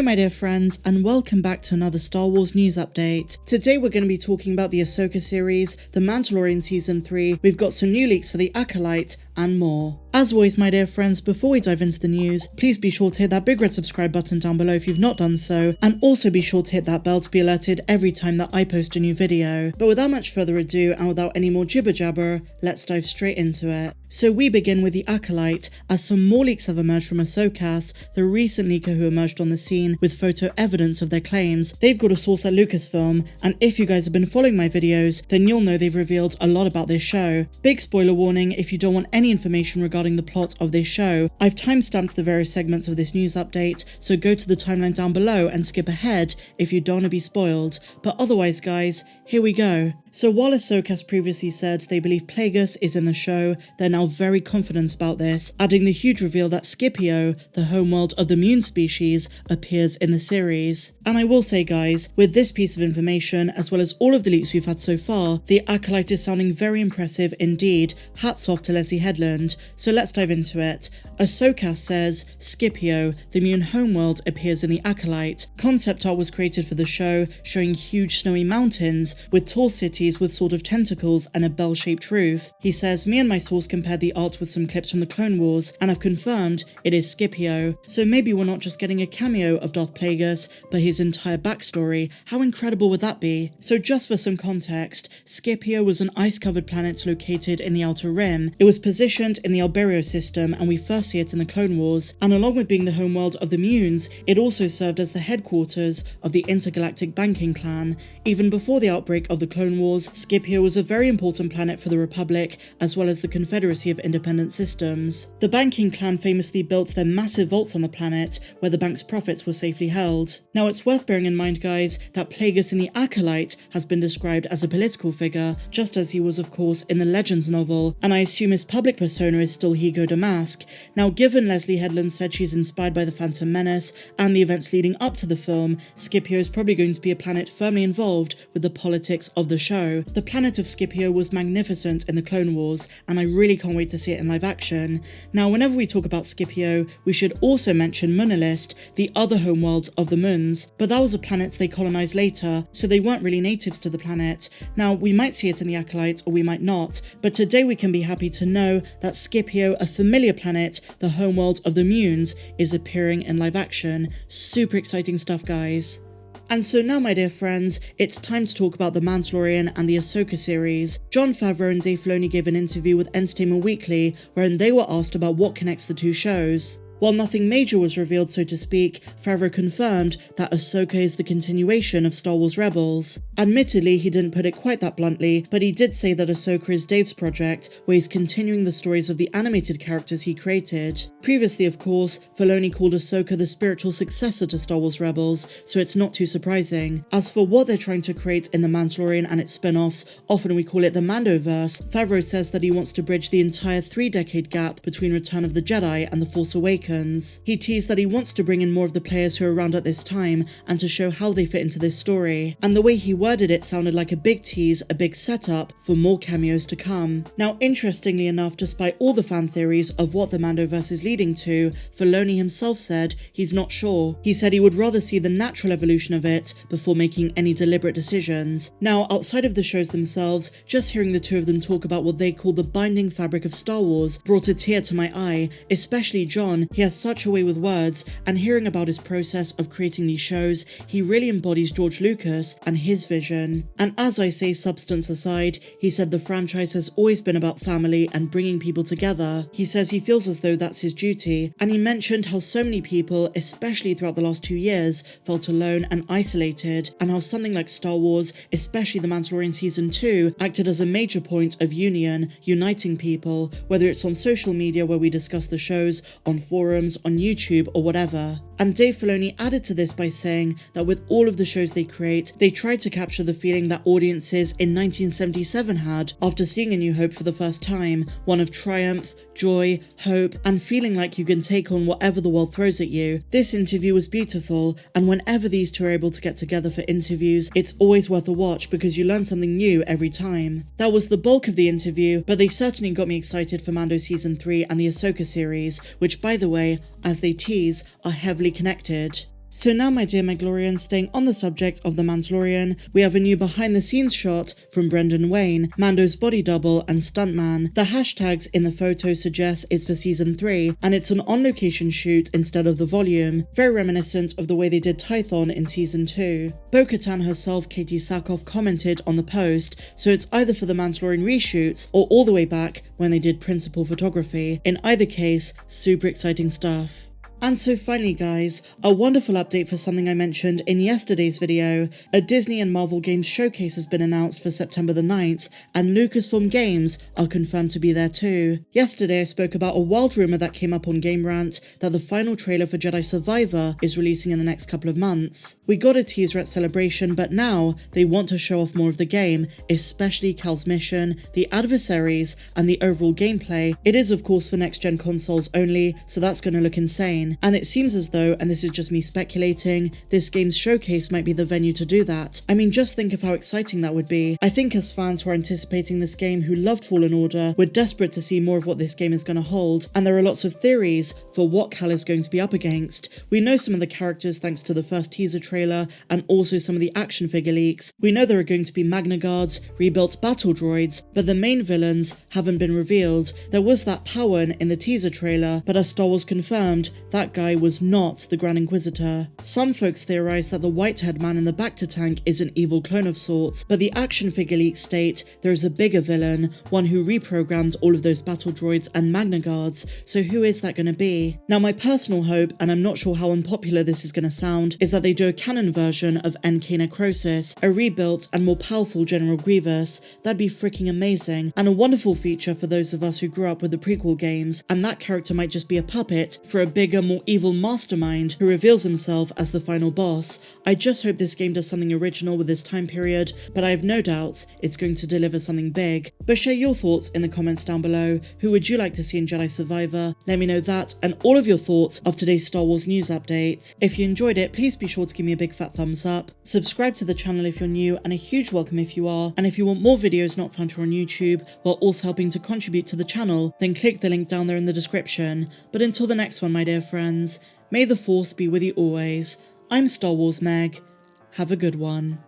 Hello my dear friends, and welcome back to another Star Wars news update. Today we're going to be talking about the Ahsoka series, the Mandalorian Season 3, we've got some new leaks for the Acolyte, and more. As always my dear friends, before we dive into the news, please be sure to hit that big red subscribe button down below if you've not done so, and also be sure to hit that bell to be alerted every time that I post a new video. But without much further ado, and without any more jibber jabber, let's dive straight into it. So we begin with the Acolyte, as some more leaks have emerged from Ahsoka, the recent leaker who emerged on the scene with photo evidence of their claims. They've got a source at Lucasfilm, and if you guys have been following my videos, then you'll know they've revealed a lot about this show. Big spoiler warning if you don't want any information regarding the plot of this show. I've timestamped the various segments of this news update, so go to the timeline down below and skip ahead if you don't want to be spoiled. But otherwise guys, here we go. So while Ahsoka has previously said they believe Plagueis is in the show, they're now very confident about this, adding the huge reveal that Scipio, the homeworld of the Mune species, appears in the series. And I will say guys, with this piece of information, as well as all of the leaks we've had so far, the Acolyte is sounding very impressive indeed. Hats off to Leslye Headland. So let's dive into it. Ahsoka says Scipio, the Mune homeworld, appears in the Acolyte. Concept art was created for the show, showing huge snowy mountains with tall cities with sort of tentacles and a bell-shaped roof. He says, me and my source compared the art with some clips from the Clone Wars, and I've confirmed it is Scipio. So maybe we're not just getting a cameo of Darth Plagueis, but his entire backstory. How incredible would that be? So just for some context, Scipio was an ice-covered planet located in the Outer Rim. It was positioned in the Alberio system, and we first see it in the Clone Wars, and along with being the homeworld of the Munes, it also served as the headquarters of the intergalactic banking clan. Even before the outbreak of the Clone Wars, Scipio was a very important planet for the Republic, as well as the Confederacy of Independent Systems. The banking clan famously built their massive vaults on the planet, where the bank's profits were safely held. Now it's worth bearing in mind guys, that Plagueis in the Acolyte has been described as a political figure, just as he was of course in the Legends novel, and I assume his public persona is still Hugo Damask. Now given Leslye Headland said she's inspired by the Phantom Menace, and the events leading up to the film, Scipio is probably going to be a planet firmly involved with the politics of the show. The planet of Scipio was magnificent in the Clone Wars, and I really can't wait to see it in live action. Now whenever we talk about Scipio, we should also mention Munalist, the other homeworld of the Muns, but that was a planet they colonized later, so they weren't really natives to the planet. Now we might see it in the Acolyte or we might not, but today we can be happy to know that Scipio, a familiar planet, the homeworld of the Munes, is appearing in live action. Super exciting stuff guys. And so now my dear friends, it's time to talk about the Mandalorian and the Ahsoka series. Jon Favreau and Dave Filoni gave an interview with Entertainment Weekly, wherein they were asked about what connects the two shows. While nothing major was revealed so to speak, Favreau confirmed that Ahsoka is the continuation of Star Wars Rebels. Admittedly, he didn't put it quite that bluntly, but he did say that Ahsoka is Dave's project, where he's continuing the stories of the animated characters he created. Previously, of course, Filoni called Ahsoka the spiritual successor to Star Wars Rebels, so it's not too surprising. As for what they're trying to create in The Mandalorian and its spin-offs, often we call it the Mandoverse, Favreau says that he wants to bridge the entire 3-decade gap between Return of the Jedi and The Force Awakens. He teased that he wants to bring in more of the players who are around at this time and to show how they fit into this story, and the way he worded it sounded like a big tease, a big setup for more cameos to come. Now interestingly enough, despite all the fan theories of what the Mandoverse is leading to, Filoni himself said he's not sure. He said he would rather see the natural evolution of it before making any deliberate decisions. Now outside of the shows themselves, just hearing the two of them talk about what they call the binding fabric of Star Wars brought a tear to my eye, especially Jon. He has such a way with words, and hearing about his process of creating these shows, he really embodies George Lucas and his vision. And as I say, substance aside, he said the franchise has always been about family and bringing people together. He says he feels as though that's his duty, and he mentioned how so many people, especially throughout the last 2 years, felt alone and isolated, and how something like Star Wars, especially The Mandalorian Season 2, acted as a major point of union, uniting people, whether it's on social media where we discuss the shows, on forums, on YouTube or whatever. And Dave Filoni added to this by saying that with all of the shows they create, they try to capture the feeling that audiences in 1977 had after seeing A New Hope for the first time, one of triumph, joy, hope, and feeling like you can take on whatever the world throws at you. This interview was beautiful, and whenever these two are able to get together for interviews, it's always worth a watch because you learn something new every time. That was the bulk of the interview, but they certainly got me excited for Mando Season 3 and the Ahsoka series, which by the way, as they tease, are heavily connected. So now, my dear Mandalorians, staying on the subject of The Mandalorian, we have a new behind-the-scenes shot from Brendan Wayne, Mando's body double and stuntman. The hashtags in the photo suggest it's for season 3, and it's an on-location shoot instead of the volume, very reminiscent of the way they did Tython in season 2. Bo-Katan herself, Katie Sackhoff, commented on the post, so it's either for the Mandalorian reshoots or all the way back when they did principal photography. In either case, super exciting stuff. And so finally guys, a wonderful update for something I mentioned in yesterday's video. A Disney and Marvel Games showcase has been announced for September the 9th, and Lucasfilm Games are confirmed to be there too. Yesterday I spoke about a wild rumour that came up on Game Rant that the final trailer for Jedi Survivor is releasing in the next couple of months. We got a teaser at Celebration, but now they want to show off more of the game, especially Cal's mission, the adversaries, and the overall gameplay. It is of course for next gen consoles only, so that's going to look insane. And it seems as though, and this is just me speculating, this game's showcase might be the venue to do that. I mean, just think of how exciting that would be. I think as fans who are anticipating this game who loved Fallen Order, we're desperate to see more of what this game is going to hold, and there are lots of theories for what Cal is going to be up against. We know some of the characters thanks to the first teaser trailer, and also some of the action figure leaks. We know there are going to be Magna Guards, rebuilt battle droids, but the main villains haven't been revealed. There was that Powen in the teaser trailer, but as Star Wars confirmed, that guy was not the Grand Inquisitor. Some folks theorize that the white-haired man in the Bacta tank is an evil clone of sorts, but the action figure leaks state there is a bigger villain, one who reprogrammed all of those battle droids and Magna Guards, so who is that going to be? Now my personal hope, and I'm not sure how unpopular this is going to sound, is that they do a canon version of NK Necrosis, a rebuilt and more powerful General Grievous. That'd be freaking amazing, and a wonderful feature for those of us who grew up with the prequel games, and that character might just be a puppet for a bigger, more evil mastermind who reveals himself as the final boss. I just hope this game does something original with this time period, but I have no doubts it's going to deliver something big. But share your thoughts in the comments down below. Who would you like to see in Jedi Survivor? Let me know that and all of your thoughts of today's Star Wars news update. If you enjoyed it, please be sure to give me a big fat thumbs up. Subscribe to the channel if you're new, and a huge welcome if you are. And if you want more videos not found here on YouTube, while also helping to contribute to the channel, then click the link down there in the description. But until the next one, my dear friends, may the Force be with you always. I'm Star Wars Meg. Have a good one.